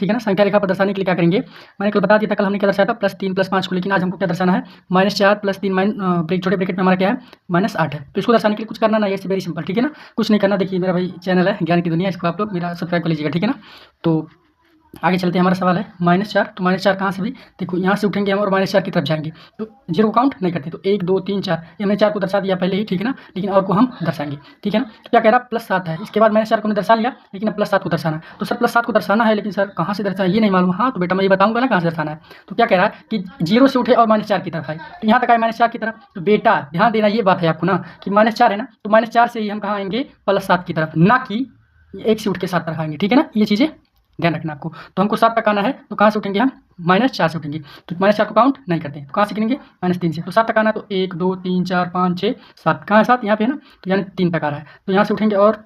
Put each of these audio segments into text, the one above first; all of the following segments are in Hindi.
ठीक है ना। संख्या रेखा पर दर्शाने के लिए क्या करेंगे, मैंने कल बता दिया था, कल हमने क्या दर्शाया था +3 +5 को, लेकिन आज हमको क्या दर्शाना है -4 + 3 ब्रेक छोटे ब्रैकेट में हमारा क्या है -8 है। तो इसको दर्शाने के लिए कुछ करना नहीं है, इट्स वेरी सिंपल। ठीक है ना, कुछ नहीं करना। देखिए मेरा भाई चैनल है ज्ञान की दुनिया, इसको आप लोग मेरा सब्सक्राइब कर लीजिएगा। ठीक है ना, तो आगे चलते हैं। हमारा सवाल है -4, तो -4 कहाँ से भी, देखो यहाँ से उठेंगे हम और -4 की तरफ जाएंगे, तो 0 को काउंट नहीं करते, तो 1 2 3 4, ये हमने 4 को दर्शा दिया पहले ही। ठीक है ना, लेकिन और को हम दर्शाएंगे। ठीक है ना, तो क्या कह रहा है +7 है, इसके बाद -4 को हमने दर्शा लिया, लेकिन अब +7 को दर्शाना है। तो सर +7 को दर्शाना है, लेकिन सर कहाँ से दर्शाना ये नहीं मालूम। हाँ तो बेटा मैं ये बताऊंगा ना कहाँ से दर्शाना है। तो क्या कह रहा है कि 0 से उठे और -4 की तरफ आए, तो यहाँ तक आए -4 की तरफ, तो बेटा ध्यान देना ये बात है आपको ना कि -4 है ना, तो -4 से ही हम कहाँ आएंगे +7 की तरफ, ना कि 1 से उठ के 7 तरफ आएंगे। ठीक है ना, ये चीज़ें ध्यान रखना आपको। तो हमको 7 तक आना है, तो कहाँ से उठेंगे हम -4 से उठेंगे, तो -4 को काउंट नहीं करते, तो कहाँ से गिनेंगे -3 से। तो 7 तक आना है, तो 1 2 3 4 5 6 7, कहाँ है 7 यहाँ पे है ना, तो यानी 3 तक आ रहा है, तो यहाँ से उठेंगे और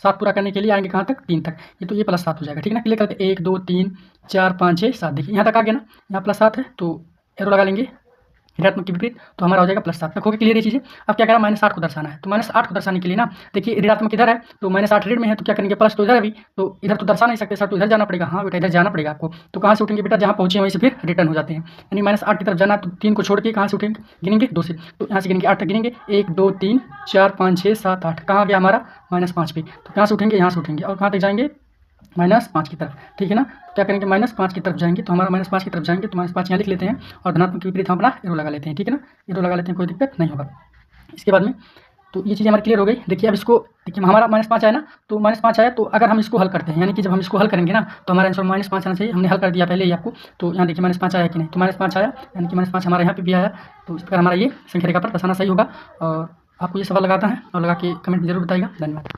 7 पूरा करने के लिए आएंगे कहाँ तक 3 तक, ये तो ये +7 हो जाएगा। ठीक है ना, क्लियर करते 1 2 3 4 5 6 7, देखिए यहाँ तक आ गया ना, यहाँ +7 है, तो एरो लगा लेंगे ऋणात्मक के विपरीत, तो हमारा हो जाएगा +7 तक। हो गया क्लियर ये चीज़ें। अब क्या कह रहा है -8 को दर्शाना है, तो -8 को दर्शाने के लिए ना देखिए ऋणात्मक इधर है, तो -8 ऋण में है, तो क्या करेंगे प्लस तो इधर है अभी, तो इधर तो दर्शा नहीं सकते सर, तो इधर जाना पड़ेगा। हाँ बेटा इधर जाना पड़ेगा आपको, तो कहाँ से उठेंगे बेटा, जहाँ पहुँचे वहीं से फिर रिटर्न हो जाते हैं, यानी -8 की तरफ जाना, तो 3 को छोड़ के कहाँ से उठेंगे, गिनेंगे 2 से, तो यहाँ से गिनेंगे 8 तक गिनेंगे, 1 2 3 4 5 6 7 8, कहाँ गया हमारा -5 पे, तो कहाँ से उठेंगे यहाँ से उठेंगे और कहाँ तक जाएंगे -5 की तरफ। ठीक है ना, क्या करेंगे -5 की तरफ जाएंगे, तो हमारा -5 की तरफ जाएंगे, तो -5 यहाँ लिख लेते हैं और धनात्मक के विपरीत हम अपना एरो लगा लेते हैं। ठीक है ना, एरो लगा लेते हैं, कोई दिक्कत नहीं होगा। इसके बाद में तो ये चीज़ हमारी क्लियर हो गई। देखिए अब इसको, देखिए हमारा -5 आया ना, तो -5 आया, तो अगर हम इसको हल करते हैं, यानी कि जब हम इसको हल करेंगे ना, तो हमारा आंसर -5 आना चाहिए। हमने हल कर दिया पहले ही आपको, तो यहाँ देखिए -5 आया कि नहीं, तो -5 आया, यानी कि -5 हमारे यहाँ पे भी आया, तो इस प्रकार हमारा ये संख्या रेखा पर दर्शाना सही होगा। और आपको ये सवाल लगाता है और लगा के कमेंट में जरूर बताइएगा। धन्यवाद।